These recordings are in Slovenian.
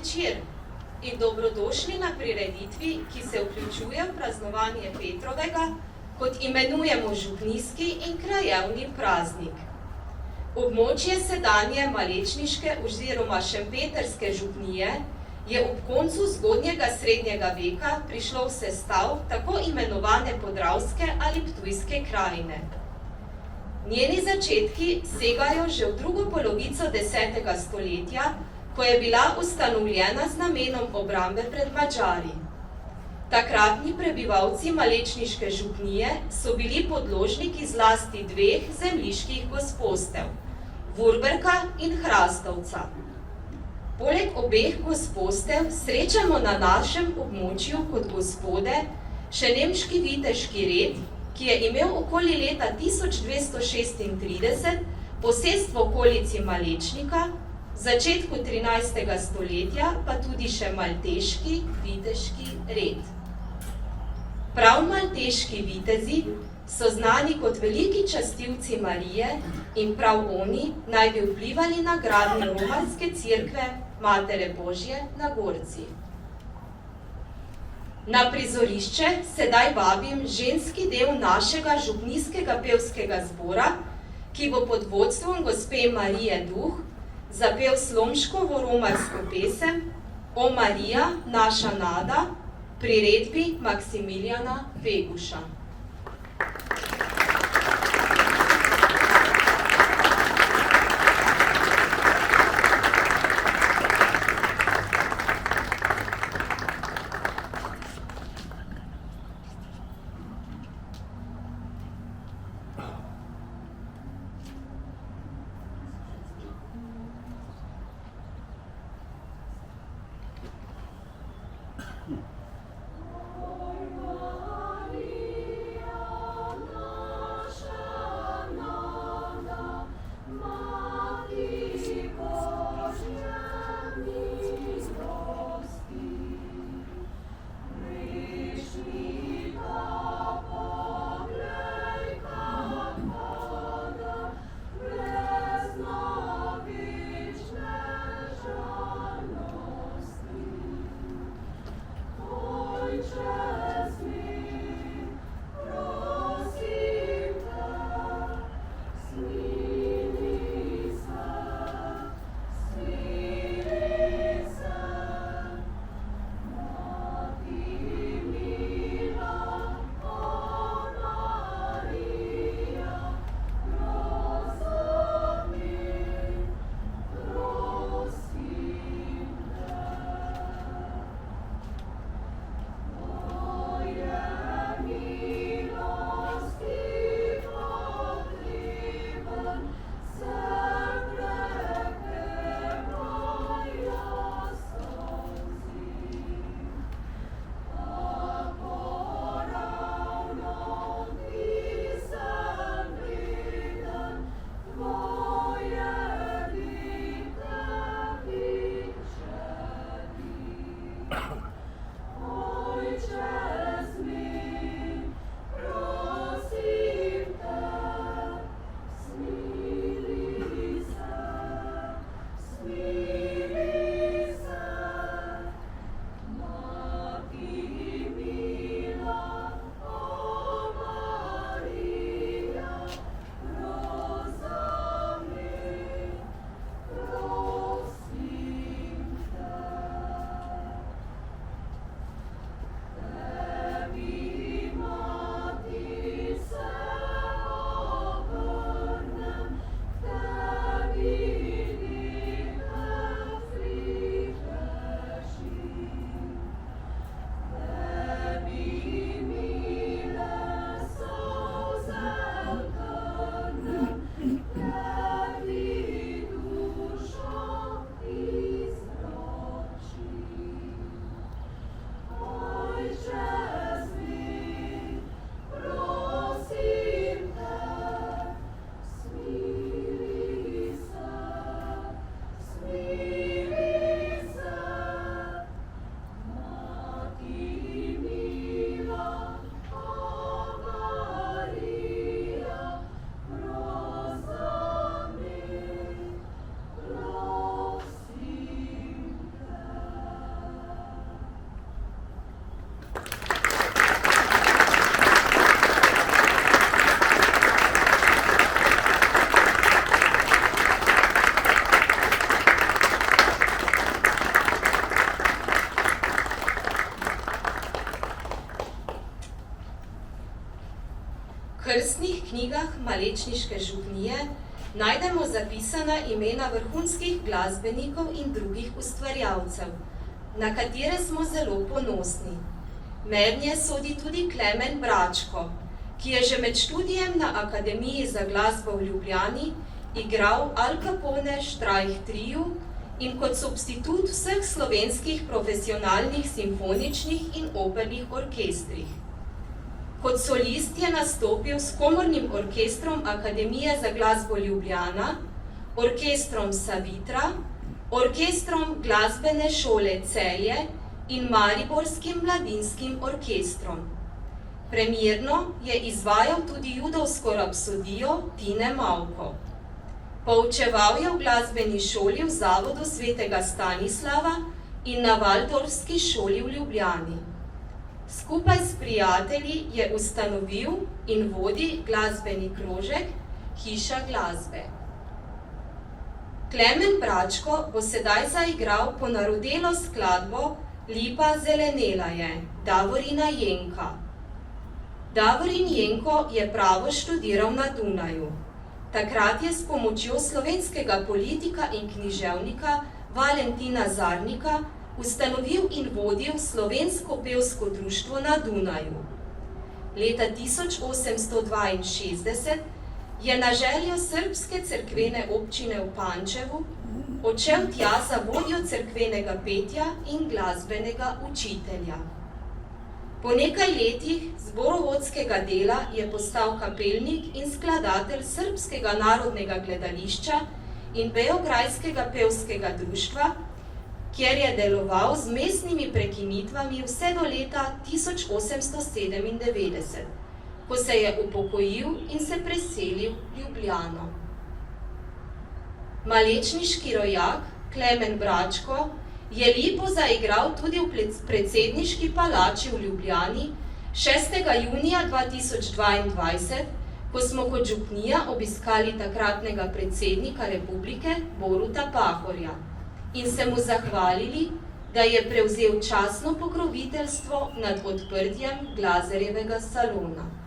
večer in dobrodošli na prireditvi, ki se vključuje v praznovanje Petrovega, kot imenujemo župnijski in krajevni praznik. Območje sedanje malečniške oziroma šempetrske župnije je ob koncu zgodnjega srednjega veka prišlo v sestav tako imenovane Podravske ali Ptujske krajine. Njeni začetki segajo že v drugo polovico 10. stoletja, ko je bila ustanovljena z namenom obrambe pred Madžari. Takratni prebivalci malečniške župnije so bili podložniki zlasti dveh zemljiških gospostev, Vurberka in Hrastovca. Poleg obeh gospostev srečamo na našem območju kot gospode še nemški viteški red, ki je imel okoli leta 1236 posestvo v okolici Malečnika, v začetku 13. stoletja pa tudi še malteški viteški red. Prav malteški vitezi so znani kot veliki častilci Marije in prav oni naj bi vplivali na gradnjo romarske cerkve Matere Božje na Gorci. Na prizorišče sedaj vabim ženski del našega župnijskega pevskega zbora, ki bo pod vodstvom gospe Marije Duh zapel Slomškovo romarsko pesem O Marija, naša nada, priredbi Maksimiljana Veguša. krstnih knjigah Malečniške župnije najdemo zapisana imena vrhunskih glasbenikov in drugih ustvarjalcev, na katere smo zelo ponosni. Mednje sodi tudi Klemen Bračko, ki je že med študijem na Akademiji za glasbo v Ljubljani igral Al Capone Štrajh triu in kot substitut vseh slovenskih profesionalnih simfoničnih in opernih orkestrih. Kot solist je nastopil s komornim orkestrom Akademije za glasbo Ljubljana, orkestrom Savitra, orkestrom Glasbene šole Celje in Mariborskim mladinskim orkestrom. Premierno je izvajal tudi judovsko rapsodijo Tine Mavko. Poučeval je v glasbeni šoli v Zavodu svetega Stanislava in na Valdorfski šoli v Ljubljani. Skupaj s prijatelji je ustanovil in vodi glasbeni krožek Hiša glasbe. Klemen Bračko bo sedaj zaigral ponarodelo skladbo Lipa zelenela je Davorina Jenka. Davorin Jenko je pravo študiral na Dunaju. Takrat je s pomočjo slovenskega politika in književnika Valentina Zarnika ustanovil in vodil Slovensko pevsko društvo na Dunaju. Leta 1862 je na željo srbske cerkvene občine v Pančevu odšel tja za vodjo cerkvenega petja in glasbenega učitelja. Po nekaj letih zborovodskega dela je postal kapelnik in skladatelj Srbskega narodnega gledališča in Beograjskega pevskega društva, kjer je deloval z mestnimi prekinitvami vse do leta 1897, ko se je upokojil in se preselil v Ljubljano. Malečniški rojak Klemen Bračko je Lipo zaigral tudi v predsedniški palači v Ljubljani 6. junija 2022, ko smo kot župnija obiskali takratnega predsednika republike Boruta Pahorja in se mu zahvalili, da je prevzel častno pokroviteljstvo nad odprtjem Glazerjevega salona.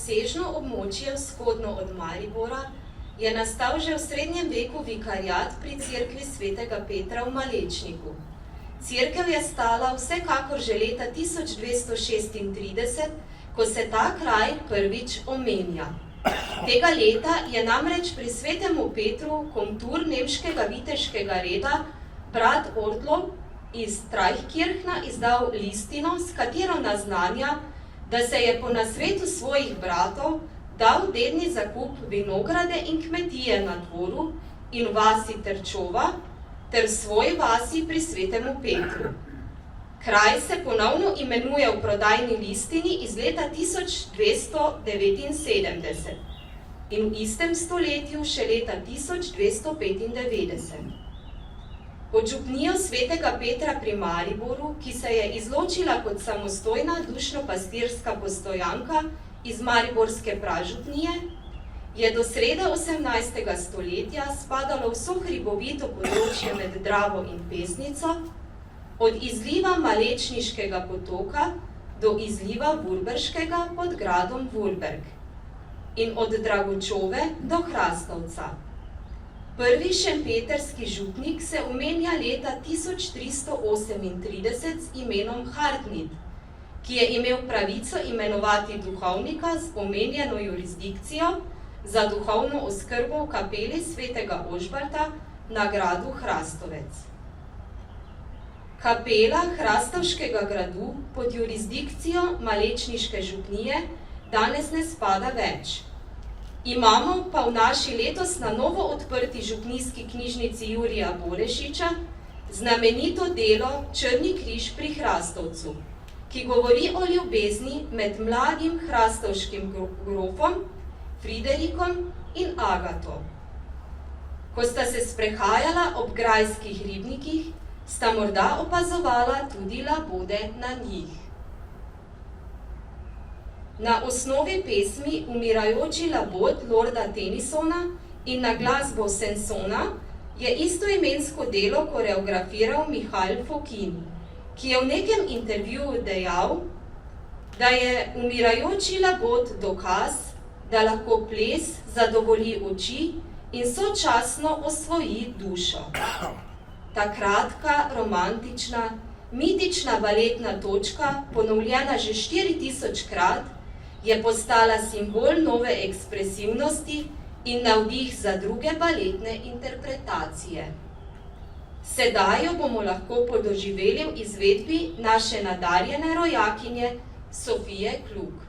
obsežno območje vzhodno od Maribora, je nastal že v srednjem veku vikariat pri cerkvi svetega Petra v Malečniku. Cerkev je stala vsekakor že leta 1236, ko se ta kraj prvič omenja. Tega leta je namreč pri svetemu Petru komtur nemškega viteškega reda brat Ortlov iz Trajhkirchna izdal listino, s katero naznanja, da se je po nasvetu svojih bratov dal dedni zakup vinograde in kmetije na dvoru in vasi Terčova ter svoji vasi pri svetemu Petru. Kraj se ponovno imenuje v prodajni listini iz leta 1279 in v istem stoletju še leta 1295. Pod župnijo svetega Petra pri Mariboru, ki se je izločila kot samostojna dušno-pastirska postojanka iz mariborske pražupnije, je do srede 18. stoletja spadalo vso hribovito področje med Dravo in Pesnico, od izliva Malečniškega potoka do izliva Vurberškega pod gradom Vurberg in od Dragočove do Hrastovca. Prvi šempetrski župnik se omenja leta 1338 z imenom Hartnit, ki je imel pravico imenovati duhovnika z omenjeno jurisdikcijo za duhovno oskrbo v kapeli svetega Ožbalta na gradu Hrastovec. Kapela Hrastovškega gradu pod jurisdikcijo Malečniške župnije danes ne spada več. Imamo pa v naši letos na novo odprti župnijski knjižnici Jurija Borešiča znamenito delo Črni križ pri Hrastovcu, ki govori o ljubezni med mladim hrastovškim grofom, Friderikom in Agato. Ko sta se sprehajala ob grajskih ribnikih, sta morda opazovala tudi labode na njih. Na osnovi pesmi Umirajoči labod Lorda Tennysona in na glasbo Sansona je istoimensko delo koreografiral Mihail Fokin, ki je v nekem intervjuju dejal, da je umirajoči labod dokaz, da lahko ples zadovolji oči in sočasno osvoji dušo. Ta kratka, romantična, mitična baletna točka, ponovljena že 4000-krat, je postala simbol nove ekspresivnosti in navdih za druge baletne interpretacije. Sedaj jo bomo lahko podoživeli v izvedbi naše nadarjene rojakinje Sofije Klug.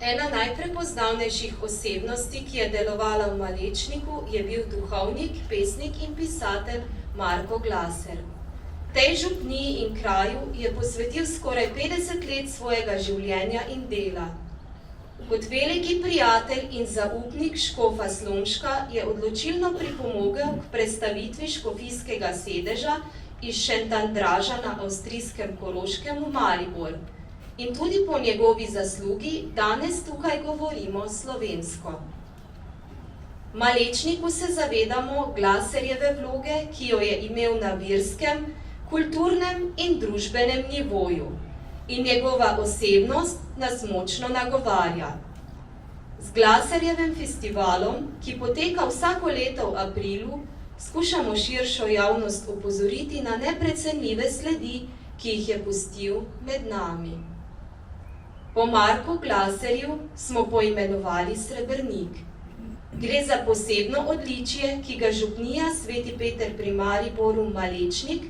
Ena najprepoznavnejših osebnosti, ki je delovala v Malečniku, je bil duhovnik, pesnik in pisatelj Marko Glaser. Tej župniji in kraju je posvetil skoraj 50 let svojega življenja in dela. Kot veliki prijatelj in zaupnik škofa Slomška je odločilno pripomogel k prestavitvi škofijskega sedeža iz Šentandraža na avstrijskem Koroškem v Maribor. In tudi po njegovi zaslugi danes tukaj govorimo slovensko. V Malečniku se zavedamo Glaserjeve vloge, ki jo je imel na verskem, kulturnem in družbenem nivoju. In njegova osebnost nas močno nagovarja. Z Glaserjevim festivalom, ki poteka vsako leto v aprilu, skušamo širšo javnost opozoriti na neprecenljive sledi, ki jih je pustil med nami. Po Marku Glaserju smo poimenovali srebrnik. Gre za posebno odličje, ki ga župnija Sveti Peter pri Mariboru Malečnik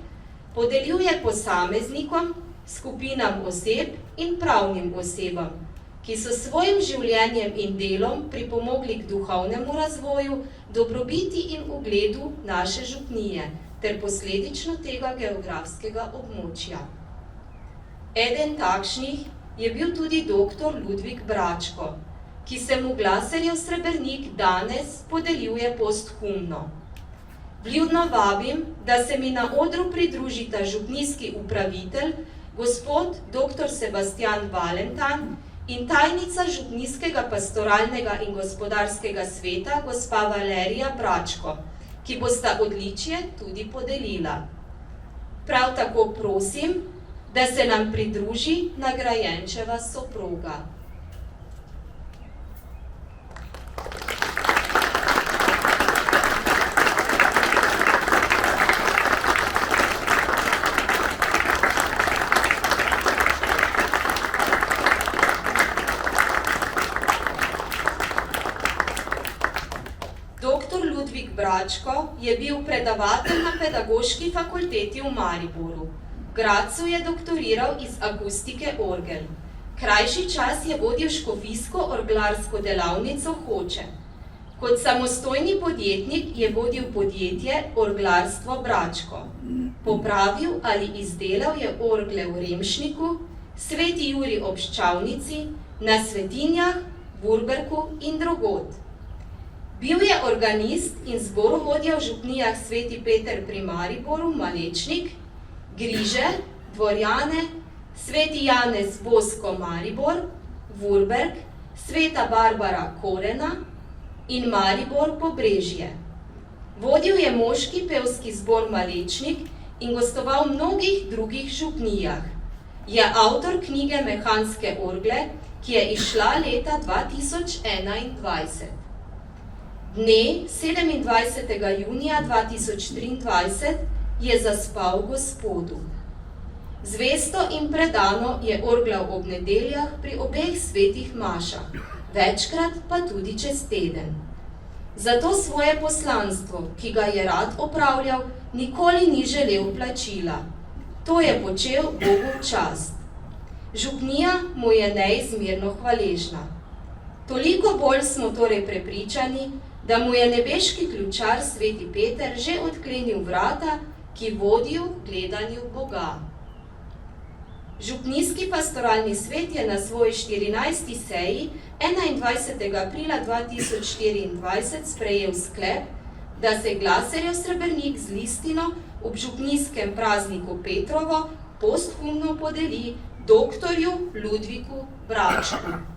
podeljuje posameznikom, skupinam oseb in pravnim osebam, ki so s svojim življenjem in delom pripomogli k duhovnemu razvoju, dobrobiti in ugledu naše župnije ter posledično tega geografskega območja. Eden takšnih je bil tudi dr. Ludvik Bračko, ki se mu Glaserjev srebrnik danes podeljuje posthumno. Vljudno vabim, da se mi na odru pridružita župnijski upravitelj, gospod dr. Sebastian Valentan in tajnica župnijskega pastoralnega in gospodarskega sveta, gospa Valerija Bračko, ki bosta odličje tudi podelila. Prav tako prosim, da se nam pridruži nagrajenčeva soproga. Dr. Ludvik Bračko je bil predavatelj na Pedagoški fakulteti v Mariboru. V Gradcu je doktoriral iz akustike orgel. Krajši čas je vodil škofijsko orglarsko delavnico Hoče. Kot samostojni podjetnik je vodil podjetje Orglarstvo Bračko. Popravil ali izdelal je orgle v Remšniku, Sveti Jurij ob Ščavnici, na Svetinjah, Vurberku in drugod. Bil je organist in zborovodja v župnijah Sveti Peter pri Mariboru Malečnik, Griže, Dvorjane, Sveti Janez Bosko Maribor, Vurberk, Sveta Barbara Korena in Maribor Pobrežje. Vodil je moški pevski zbor Malečnik in gostoval v mnogih drugih župnijah. Je avtor knjige Mehanske orgle, ki je izšla leta 2021. Dne 27. junija 2023 je zaspal Gospodu. Zvesto in predano je orglal ob nedeljah pri obeh svetih mašah, večkrat pa tudi čez teden. Zato svoje poslanstvo, ki ga je rad opravljal, nikoli ni želel plačila. To je počel Bogu v čast. Župnija mu je neizmerno hvaležna. Toliko bolj smo torej prepričani, da mu je nebeški ključar Sveti Peter že odklenil vrata, ki vodijo v gledanju Boga. Župnijski pastoralni svet je na svoji 14. seji 21. aprila 2024 sprejel sklep, da se Glaserjev srebrnik z listino ob župnijskem prazniku Petrovo posthumno podeli doktorju Ludviku Bračku.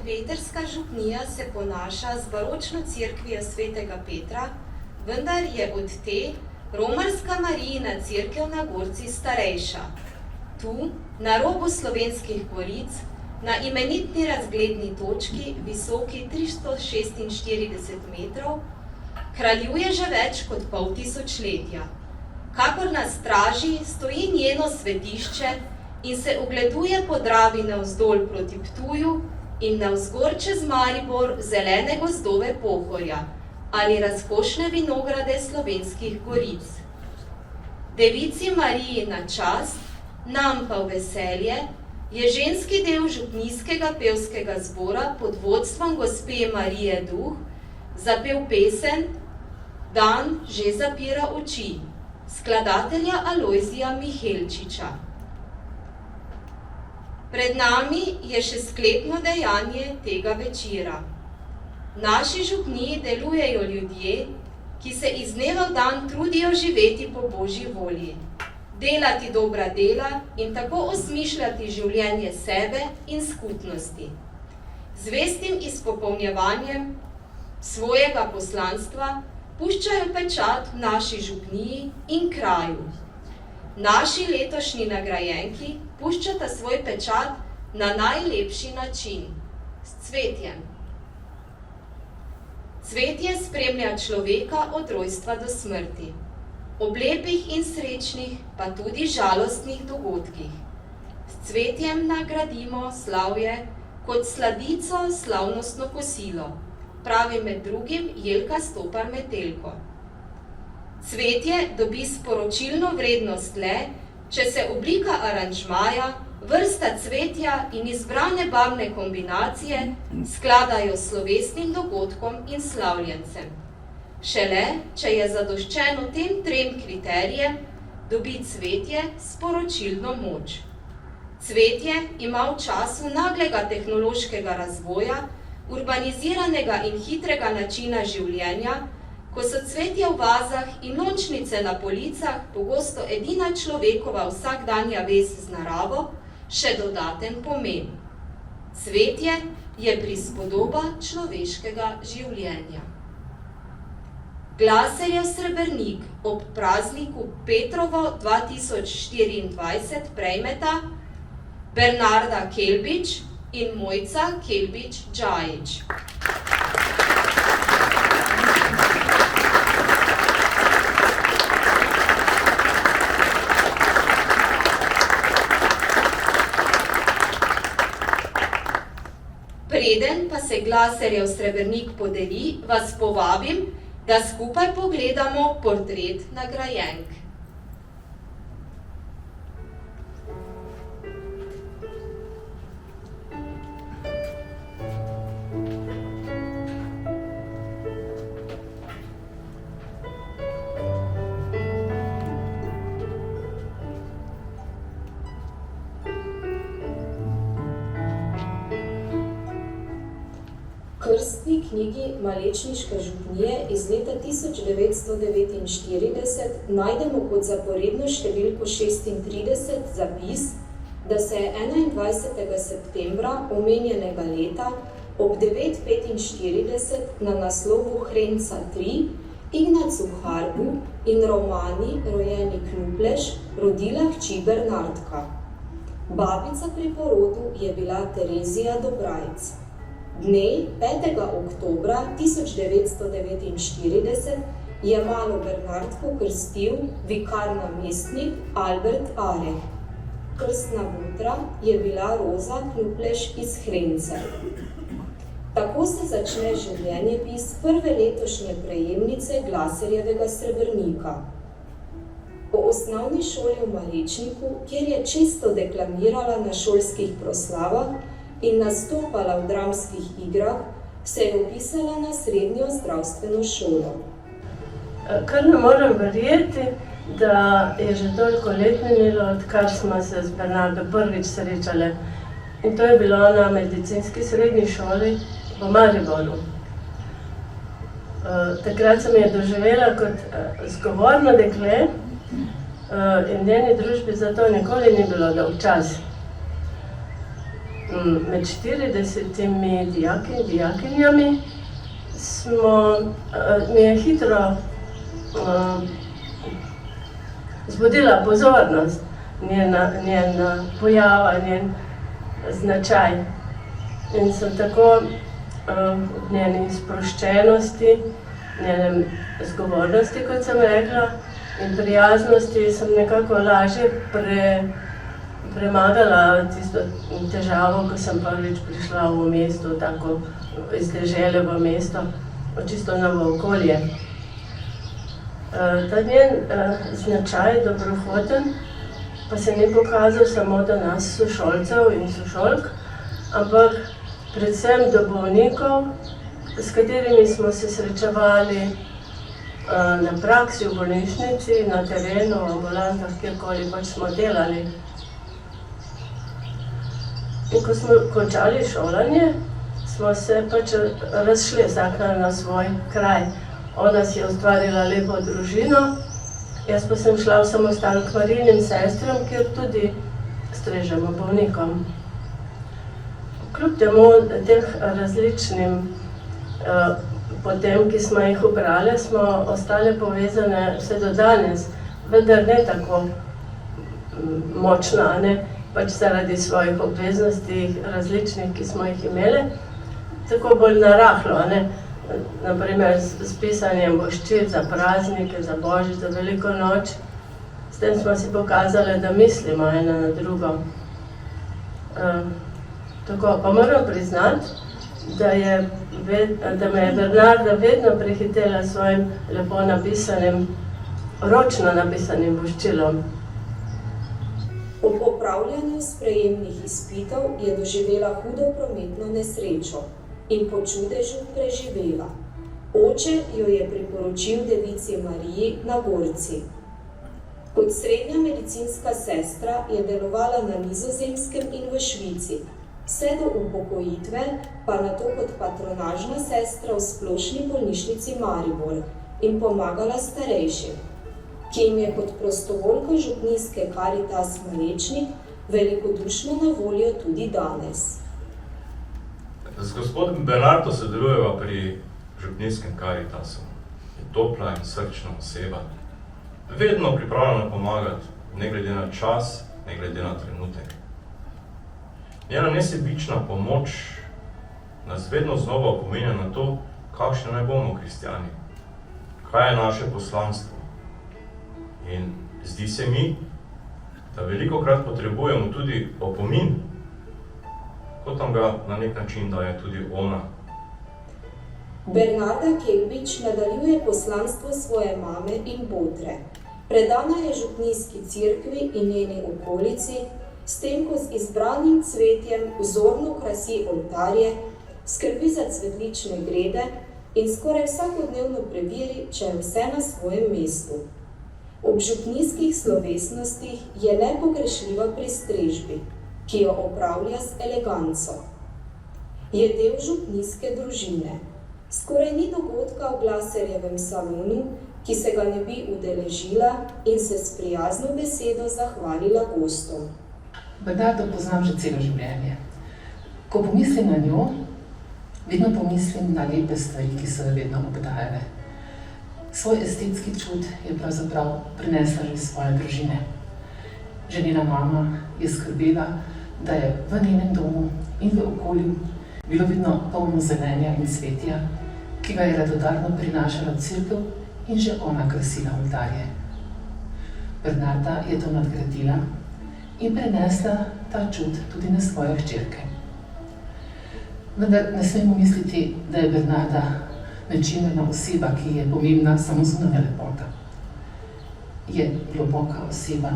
Šentpeterska župnija se ponaša z baročno cerkvijo svetega Petra, vendar je od te romarska Marijina cerkev na Gorci starejša. Tu, na robu Slovenskih goric, na imenitni razgledni točki, visoki 346 metrov, kraljuje že več kot pol tisočletja. Kakor na straži stoji njeno svetišče in se ogleduje po Dravi navzdol proti Ptuju in navzgor čez Maribor zelene gozdove Pohorja ali razkošne vinograde Slovenskih goric. Devici Mariji na čast, nam pa v veselje, je ženski del župnijskega pevskega zbora pod vodstvom gospe Marije Duh zapel pesem Dan že zapira oči, skladatelja Alojzija Mihelčiča. Pred nami je še sklepno dejanje tega večera. V naši župniji delujejo ljudje, ki se iz dneva v dan trudijo živeti po Božji volji, delati dobra dela in tako osmišljati življenje sebe in skupnosti. Zvestim izpopolnjevanjem svojega poslanstva puščajo pečat v naši župniji in kraju. Naši letošnji nagrajenki puščata svoj pečat na najlepši način, s cvetjem. Cvetje spremlja človeka od rojstva do smrti, ob lepih in srečnih, pa tudi žalostnih dogodkih. S cvetjem nagradimo slavje kot sladico slavnostno kosilo, pravi med drugim Jelka Stopar Metelko. Cvetje dobi sporočilno vrednost le, če se oblika aranžmaja, vrsta cvetja in izbrane barvne kombinacije skladajo s slovesnim dogodkom in slavljencem. Šele, če je zadoščeno tem trem kriterijem, dobi cvetje sporočilno moč. Cvetje ima v času naglega tehnološkega razvoja, urbaniziranega in hitrega načina življenja, ko so cvetje v vazah in lončnice na policah pogosto edina človekova vsakdanja vez z naravo, še dodaten pomen. Cvetje je prispodoba človeškega življenja. Glaserjev srebrnik ob prazniku Petrovo 2024 prejmeta Bernarda Kelbič in Mojca Kelbič-Džajić. Preden pa se Glaserjev srebrnik podeli, vas povabim, da skupaj pogledamo portret nagrajenk. Krstni knjigi Malečniške župnije iz leta 1949 najdemo kot zaporedno številko 36 zapis, da se je 21. septembra omenjenega leta ob 9:45 na naslovu Hrenca 3 Ignacu Harbu in Romani, rojeni Knupleš, rodila hči Bernardka. Babica pri porodu je bila Terezija Dobrajc. Dne 5. oktobra 1949 je malo Bernardko krstil vikar-namestnik Albert Areh. Krstna botra je bila Roza Knupleš iz Hrence. Tako se začne življenjepis prve letošnje prejemnice Glaserjevega srebrnika. Po osnovni šoli v Malečniku, kjer je čisto deklamirala na šolskih proslavah in nastopala v dramskih igrah, se je vpisala na srednjo zdravstveno šolo. Kar ne morem verjeti, da je že toliko let minilo, odkar smo se z Bernardo prvič srečale. In to je bilo na medicinski srednji šoli v Mariboru. Takrat sem je doživela kot zgovorno dekle in njeni družbi zato nikoli ni bilo dolgčas. med 40 dijaki in dijakinjami mi je hitro zbudila pozornost, njen pojava, njen značaj. In sem tako v njeni sproščenosti, njenem zgovornosti, kot sem rekla, in prijaznosti sem nekako lažje premagala tisto težavo, ko sem prvič prišla v mesto, tako iz dežele v mesto, v čisto novo okolje. Ta njen značaj, dobrohoten, pa se ni pokazal samo do nas sošolcev in sošolk, ampak predvsem do bolnikov, s katerimi smo se srečevali na praksi, v bolnišnici, na terenu, v ambulantah, kjerkoli pač smo delali. In ko smo končali šolanje, smo se pač razšli vsak na svoj kraj. Ona si je ustvarila lepo družino, jaz pa sem šla v samostan k Marijinim sestram, kjer tudi strežemo bolnikom. Kljub temu teh različnim potem, ki smo jih ubrali, smo ostale povezane vse do danes, vendar ne tako močno, ne? Pač zaradi svojih obveznosti različnih, ki smo jih imeli, tako bolj narahlo, ne? Naprimer s pisanjem voščil za praznike, za Božič, za Veliko noč. S tem smo si pokazali, da mislimo ena na drugo. Tako, pa moram priznati, da me je Bernarda vedno prehitela s svojim lepo napisanim, ročno napisanim voščilom. Ob opravljanju sprejemnih izpitov je doživela hudo prometno nesrečo in po čudežu preživela. Oče jo je priporočil devici Mariji na Gorci. Kot srednja medicinska sestra je delovala na Nizozemskem in v Švici, vse do upokojitve pa nato kot patronažna sestra v Splošni bolnišnici Maribor in pomagala starejšim, ki jim je kot prostovoljka župnijske Karitas Malečnik velikodušno na voljo tudi danes. Z gospodom Bernardo sodelujeva pri župnijskem Karitasu. Je topla in srčna oseba. Vedno pripravljena pomagati, ne glede na čas, ne glede na trenutek. Njena nesebična pomoč nas vedno znova opominja na to, kakšni naj bomo kristjani, kaj je naše poslanstvo. In zdi se mi, da velikokrat potrebujemo tudi opomin, kot nam ga na nek način daje tudi ona. Bernarda Kelbič nadaljuje poslanstvo svoje mame in botre. Predana je župnijski cerkvi in njeni okolici, s tem, ko z izbranim cvetjem vzorno krasi oltarje, skrbi za cvetlične grede in skoraj vsakodnevno preveri, če je vse na svojem mestu. Ob župnijskih slovesnostih je nepogrešljiva pri strežbi, ki jo opravlja z eleganco. Je del župnijske družine. Skoraj ni dogodka v Glaserjevem salonu, ki se ga ne bi udeležila in se s prijazno besedo zahvalila gostom. Bernardo poznam že celo življenje. Ko pomislim na njo, vedno pomislim na lepe stvari, ki so jo vedno obdajale. Svoj estetski čut je pravzaprav prinesla že iz svoje družine. Že njena mama je skrbela, da je v njenem domu in v okolju bilo vedno polno zelenja in cvetja, ki ga je radodarno prinašala v cerkev in že ona krasila oltarje. Bernarda je to nadgradila in prenesla ta čut tudi na svoje hčerke. Vendar ne smemo misliti, da je Bernarda nečimrna oseba, ki je pomembna samo zunanja lepota. Je globoka oseba,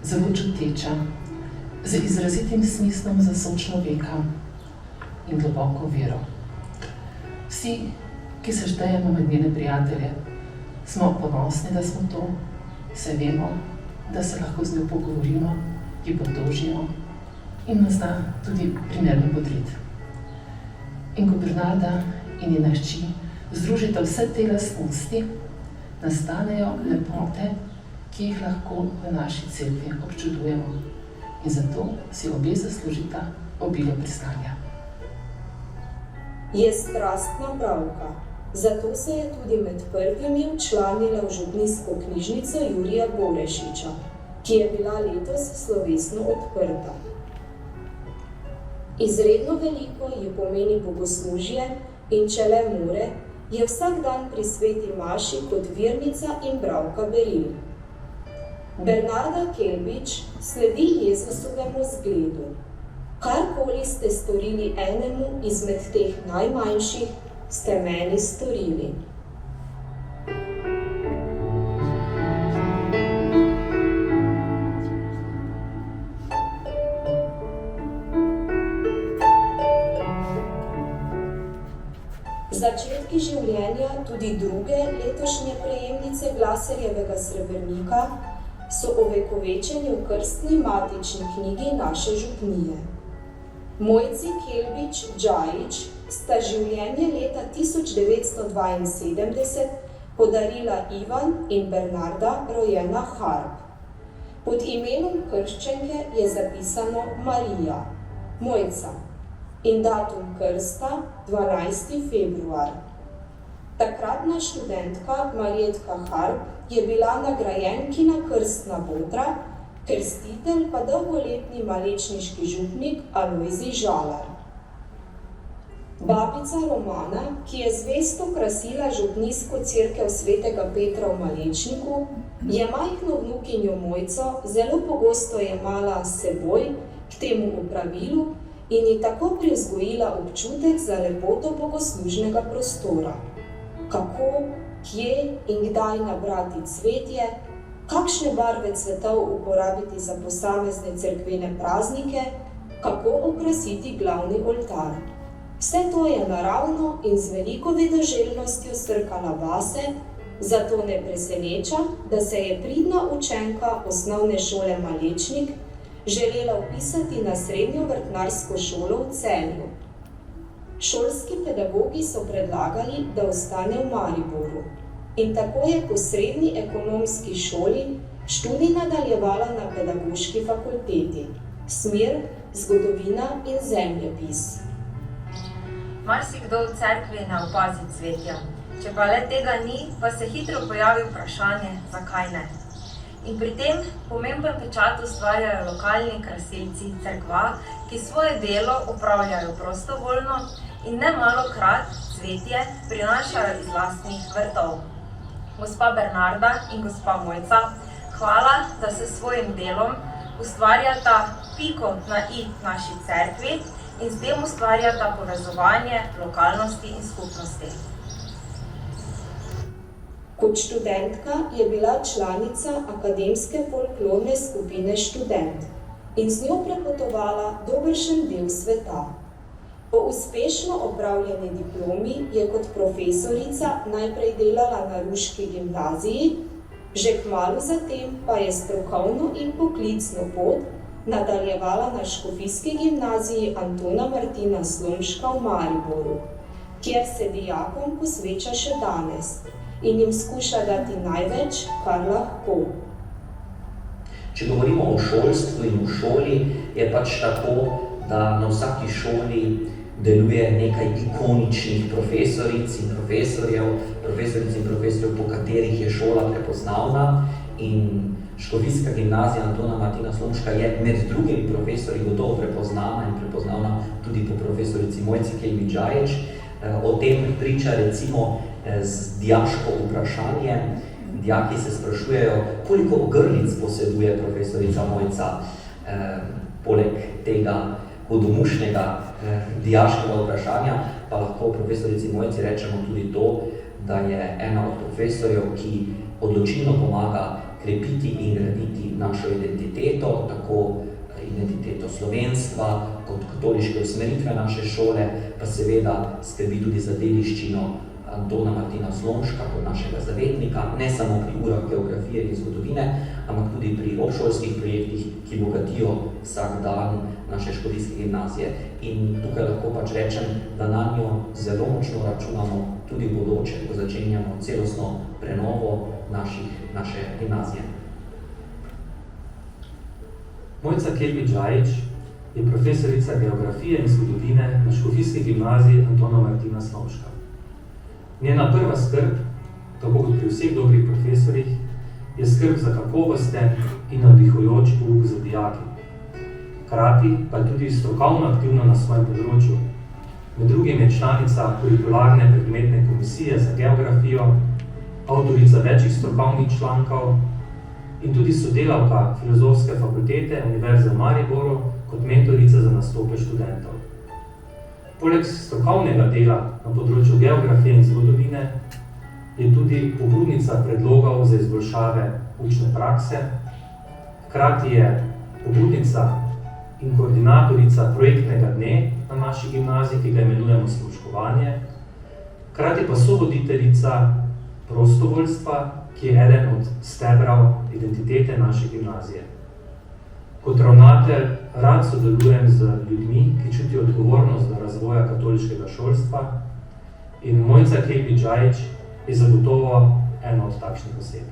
zelo čuteča, z izrazitim smislom za sočloveka in globoko vero. Vsi, ki se štejemo med njene prijatelje, smo ponosni, da smo to, saj vemo, da se lahko z njo pogovorimo, ji potožimo in nas da tudi primerno bodriti. In ko Bernarda in njena hči združita vse te lastnosti, nastanejo lepote, ki jih lahko v naši cerkvi občudujemo. In zato si obe zaslužita obilo priznanja. Je strastna bralka, zato se je tudi med prvimi včlanila v župnijsko knjižnico Jurija Borešiča, ki je bila letos slovesno odprta. Izredno veliko ji pomeni bogoslužje in če le more, je vsak dan pri sveti maši kot virnica in bralka beril. Bernarda Kelbič sledi Jezusovemu zgledu. Karkoli ste storili enemu izmed teh najmanjših, ste meni storili. Začetki življenja tudi druge letošnje prejemnice Glaserjevega srebrnika so ovekovečeni v krstni matični knjigi naše župnije. Mojci Kelbič Džajić sta življenje leta 1972 podarila Ivan in Bernarda, rojena Harp. Pod imenom krščenke je zapisano Marija, Mojca, in datum krsta 12. februar. Takratna študentka Marjetka Harp je bila nagrajenkina krstna botra, krstitelj pa dolgoletni malečniški župnik Alojzij Žalar. Babica Romana, ki je zvesto krasila župnijsko cerkev svetega Petra v Malečniku, je majhno vnukinjo Mojco zelo pogosto jemala s seboj k temu opravilu in ji tako privzgojila občutek za lepoto bogoslužnega prostora. Kako, kje in kdaj nabrati cvetje, kakšne barve cvetov uporabiti za posamezne cerkvene praznike, kako okrasiti glavni oltar. Vse to je naravno in z veliko vedoželjnostjo strkala vase, zato ne preseneča, da se je pridna učenka osnovne šole Malečnik želela vpisati na srednjo vrtnarsko šolo v Celju. Šolski pedagogi so predlagali, da ostane v Mariboru. In tako je po srednji ekonomski šoli študij nadaljevala na pedagoški fakulteti, smer zgodovina in zemljepis. Marsikdo v cerkvi ne opazi cvetja. Če pa le tega ni, pa se hitro pojavi vprašanje, zakaj ne. In pri tem pomemben pečat ustvarjajo lokalni krasilci cerkva, ki svoje delo opravljajo prostovoljno in nemalokrat cvetje prinašajo iz lastnih vrtov. Gospa Bernarda in gospa Mojca, hvala, da se s svojim delom ustvarjata piko na i naši cerkvi in s tem ustvarjata povezovanje lokalnosti in skupnosti. Kot študentka je bila članica akademske folklorne skupine Študent in z njo prepotovala dobršen del sveta. Po uspešno opravljeni diplomi je kot profesorica najprej delala na ruški gimnaziji, že kmalu zatem pa je strokovno in poklicno pot nadaljevala na škofijski gimnaziji Antona Martina Slomška v Mariboru, kjer se dijakom posveča še danes in jim skuša dati največ, kar lahko. Če govorimo o šolstvu in v šoli, je pač tako, da na vsaki šoli deluje nekaj ikoničnih profesoric in profesorjev, po katerih je šola prepoznavna, in škofijska gimnazija Antona Martina Slomška je med drugimi profesorji gotovo prepoznavna in prepoznavna tudi po profesorici Mojci Kelbič Džajić. O tem priča recimo z dijaško vprašanje. Dijaki se sprašujejo, koliko ogrlic poseduje profesorica Mojca, poleg tega hudomušnega dijaškega vprašanja, pa lahko profesorici Mojci rečemo tudi to, da je ena od profesorjev, ki odločilno pomaga krepiti in graditi našo identiteto, tako identiteto slovenstva, kot katoliške usmeritve naše šole, pa seveda skrbi tudi za dediščino Antona Martina Slomška kot našega zavetnika, ne samo pri urah geografije in zgodovine, ampak tudi pri obšolskih projektih, ki bogatijo vsak dan naše škofijske gimnazije. In tukaj lahko pač rečem, da na njo zelo močno računamo tudi v bodoče, ko začenjamo celostno prenovo naše gimnazije. Mojca Kelbič Džajić je profesorica geografije in zgodovine na Škofijski gimnaziji Antona Martina Slomška. Njena prva skrb, tako kot pri vseh dobrih profesorjih, je skrb za kakovosten in navdihujoč pouk za dijaki. Hkrati pa tudi strokovno aktivna na svojem področju. Med drugim je članica kurikularne predmetne komisije za geografijo, avtorica večjih strokovnih člankov in tudi sodelavka Filozofske fakultete Univerze v Mariboru kot mentorica za nastope študentov. Poleg strokovnega dela na področju geografije in zgodovine je tudi pobudnica predlogov za izboljšave učne prakse, hkrati je pobudnica in koordinatorica projektnega dne na naši gimnaziji, ki ga imenujemo Služkovanje, hkrati pa sovoditeljica prostovoljstva, ki je eden od stebrov identitete naše gimnazije. Kot ravnatelj rad sodelujem z ljudmi, ki čutijo odgovornost do razvoja katoliškega šolstva in Mojca Kelbič-Džajić je zagotovo ena od takšnih oseb.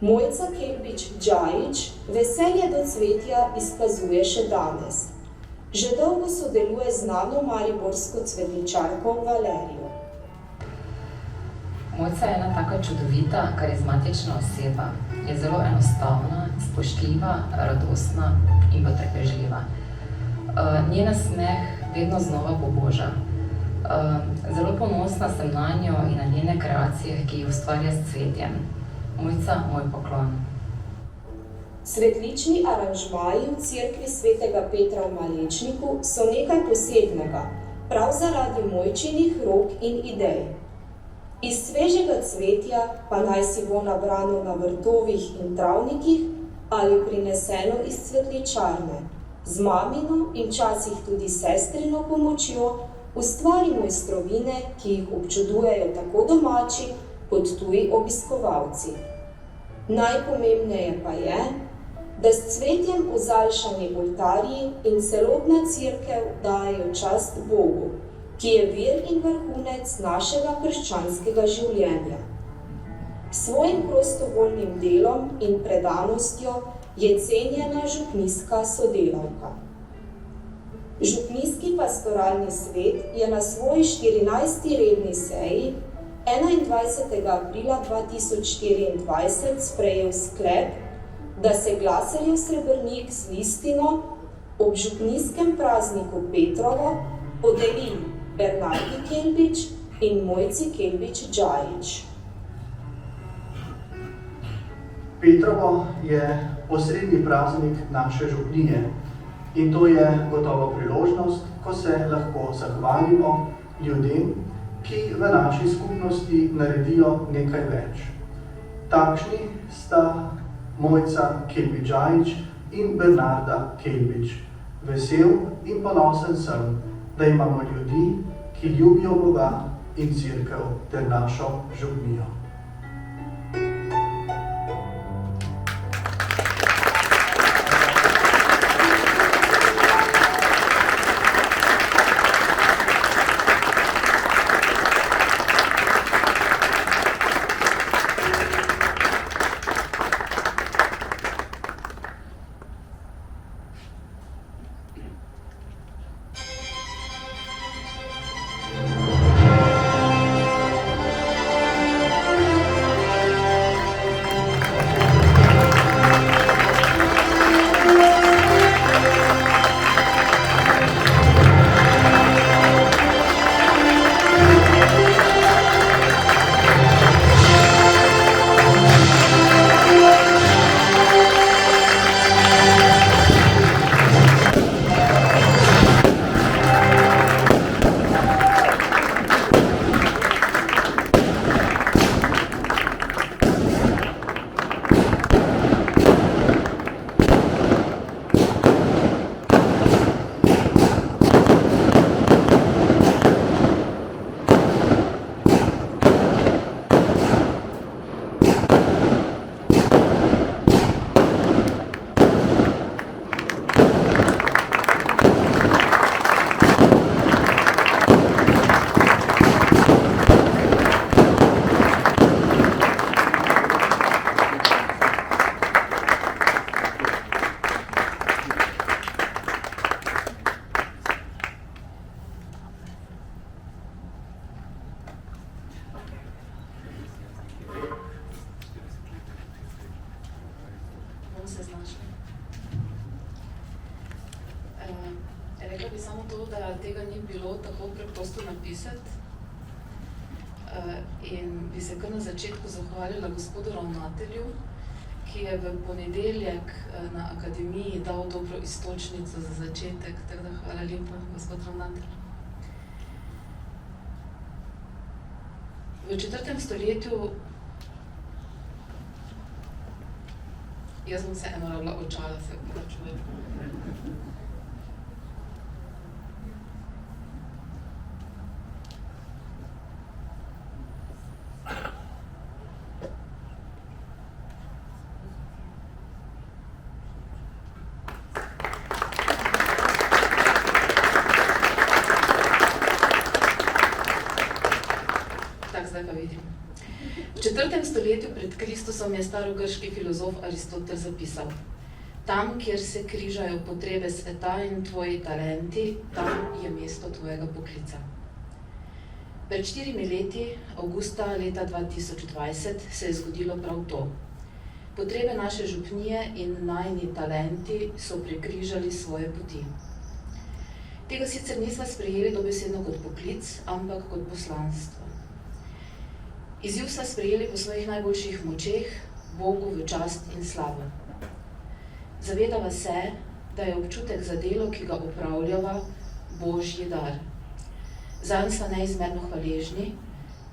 Mojca Kelbič-Džajić veselje do cvetja izkazuje še danes. Že dolgo sodeluje z znano mariborsko cvetličarko Valerijo. Mojca je ena taka čudovita, karizmatična oseba. Je zelo enostavna, spoštljiva, radostna in potrpežljiva. Njen smeh vedno znova poboža. Zelo ponosna sem na njo in na njene kreacije, ki jih ustvarja s cvetjem. Mojca, moj poklon. Svetlični aranžmaji v cerkvi svetega Petra v Malečniku so nekaj posebnega, prav zaradi Mojčinih rok in idej. Iz svežega cvetja, pa naj si bo nabrano na vrtovih in travnikih ali prineseno iz cvetličarne, z mamino in včasih tudi sestrino pomočjo ustvari mojstrovine, ki jih občudujejo tako domači kot tuji obiskovalci. Najpomembneje pa je, da s cvetjem ozaljšani oltarji in celotna cerkev dajejo čast Bogu, ki je vir in vrhunec našega krščanskega življenja. Svojim prostovoljnim delom in predanostjo je cenjena župnijska sodelavka. Župnijski pastoralni svet je na svoji 14. redni seji 21. aprila 2024 sprejel sklep, da se glaserjev srebrnik z listino ob župnijskem prazniku Petrovo podeli Bernardi Kelbič in Mojci Kelbič-Džajić. Petrovo je osrednji praznik naše župnije in to je gotovo priložnost, ko se lahko zahvalimo ljudem, ki v naši skupnosti naredijo nekaj več. Takšni sta Mojca Kelbič-Džajić in Bernarda Kelbič. Vesel in ponosen sem, da imamo ljudi, ki ljubijo Boga in cerkev ter našo župnijo. samo to, da tega ni bilo tako preprosto napisati. In bi se kar na začetku zahvalila gospodu ravnatelju, ki je v ponedeljek na akademiji dal dobro iztočnico za začetek, tako da hvala lepa, gospod ravnatelj. V 4. stoletju jaz bom vseeno rabila očala, se opravičujem. Zdaj pa vidim. V 4. stoletju pred Kristusom je starogrški filozof Aristotel zapisal: tam, kjer se križajo potrebe sveta in tvoji talenti, tam je mesto tvojega poklica. Pred 4 leti, avgusta leta 2020, se je zgodilo prav to. Potrebe naše župnije in najini talenti so prekrižali svoje poti. Tega sicer nisva sprejeli dobesedno kot poklic, ampak kot poslanstvo. Izziv sta sprejeli po svojih najboljših močeh, Bogu v čast in slavo. Zavedava se, da je občutek za delo, ki ga opravljava, Božji dar. Zanj sva neizmerno hvaležni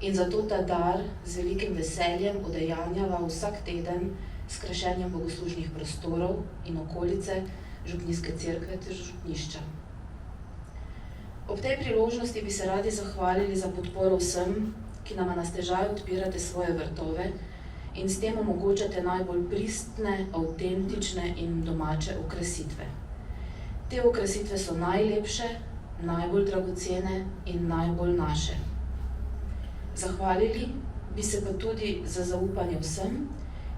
in zato ta dar z velikim veseljem udejanjava vsak teden s krašenjem bogoslužnih prostorov in okolice župnijske cerkve ter župnišča. Ob tej priložnosti bi se radi zahvalili za podporo vsem, ki nama na stežaj odpirate svoje vrtove in s tem omogočate najbolj pristne, avtentične in domače okrasitve. Te okrasitve so najlepše, najbolj dragocene in najbolj naše. Zahvalili bi se pa tudi za zaupanje vsem,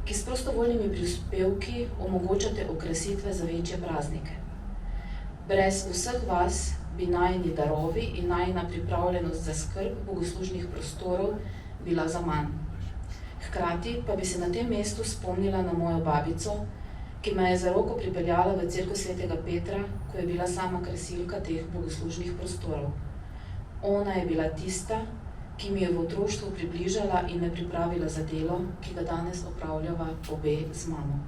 ki s prostovoljnimi prispevki omogočate okrasitve za večje praznike. Brez vseh vas bi najini darovi in najina pripravljenost za skrb bogoslužnih prostorov bila zaman. Hkrati pa bi se na tem mestu spomnila na mojo babico, ki me je za roko pripeljala v cerkev svetega Petra, ko je bila sama krasilka teh bogoslužnih prostorov. Ona je bila tista, ki mi je v otroštvu približala in me pripravila za delo, ki ga danes opravljava obe z mamo.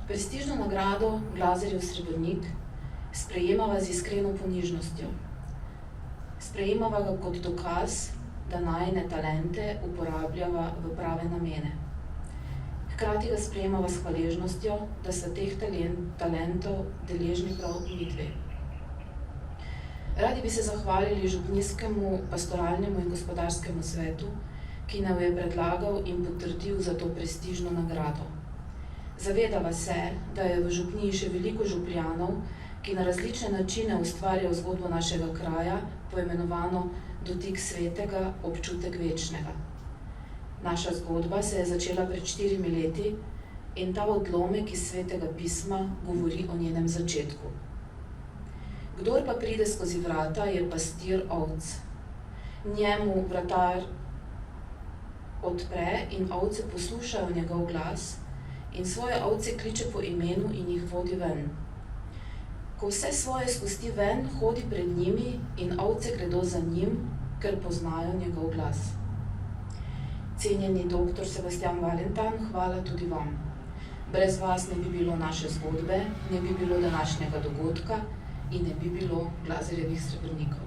Prestižno nagrado Glazerjev srebrnik sprejemava z iskreno ponižnostjo. Sprejemava ga kot dokaz, da najine talente uporabljava v prave namene. Hkrati ga sprejemava s hvaležnostjo, da so teh talentov deležni prav vidve. Radi bi se zahvalili župnijskemu, pastoralnemu in gospodarskemu svetu, ki nam je predlagal in potrdil za to prestižno nagrado. Zavedava se, da je v župniji še veliko župljanov, ki na različne načine ustvarjajo zgodbo našega kraja, poimenovano Dotik svetega, občutek večnega. Naša zgodba se je začela pred 4 leti in ta odlomek iz svetega pisma govori o njenem začetku. Kdor pa pride skozi vrata, je pastir ovc. Njemu vratar odpre in ovce poslušajo njegov glas in svoje ovce kliče po imenu in jih vodi ven. Ko vse svoje spusti ven, hodi pred njimi in ovce gredo za njim, ker poznajo njegov glas. Cenjeni doktor Sebastian Valentan, hvala tudi vam. Brez vas ne bi bilo naše zgodbe, ne bi bilo današnjega dogodka in ne bi bilo Glazerjevih srebrnikov.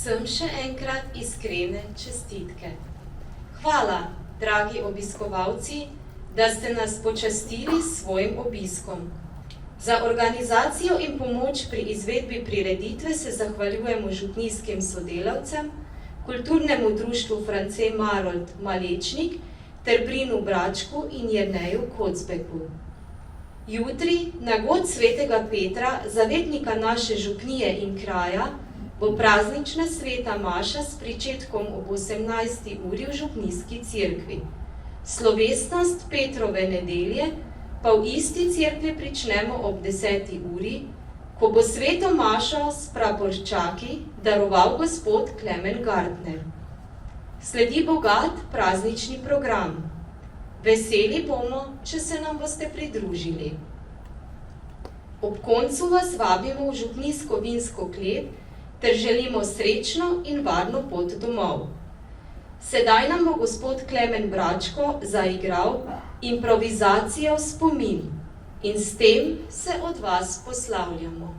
Sem še enkrat iskrene čestitke. Hvala, dragi obiskovalci, da ste nas počastili s svojim obiskom. Za organizacijo in pomoč pri izvedbi prireditve se zahvaljujemo župnijskim sodelavcem, kulturnemu društvu France Marold Malečnik ter Brinu Bračku in Jerneju Kocbeku. Jutri, na god svetega Petra, zavetnika naše župnije in kraja, bo praznična sveta maša s pričetkom ob 18. uri v župnijski cerkvi. Slovesnost Petrove nedelje pa v isti cerkvi pričnemo ob 10. uri, ko bo sveto mašo s praporčaki daroval gospod Klemen Gardner. Sledi bogat praznični program. Veseli bomo, če se nam boste pridružili. Ob koncu vas vabimo v župnijsko vinsko klet ter želimo srečno in varno pot domov. Sedaj nam bo gospod Klemen Bračko zaigral improvizacijo Spomin in s tem se od vas poslavljamo.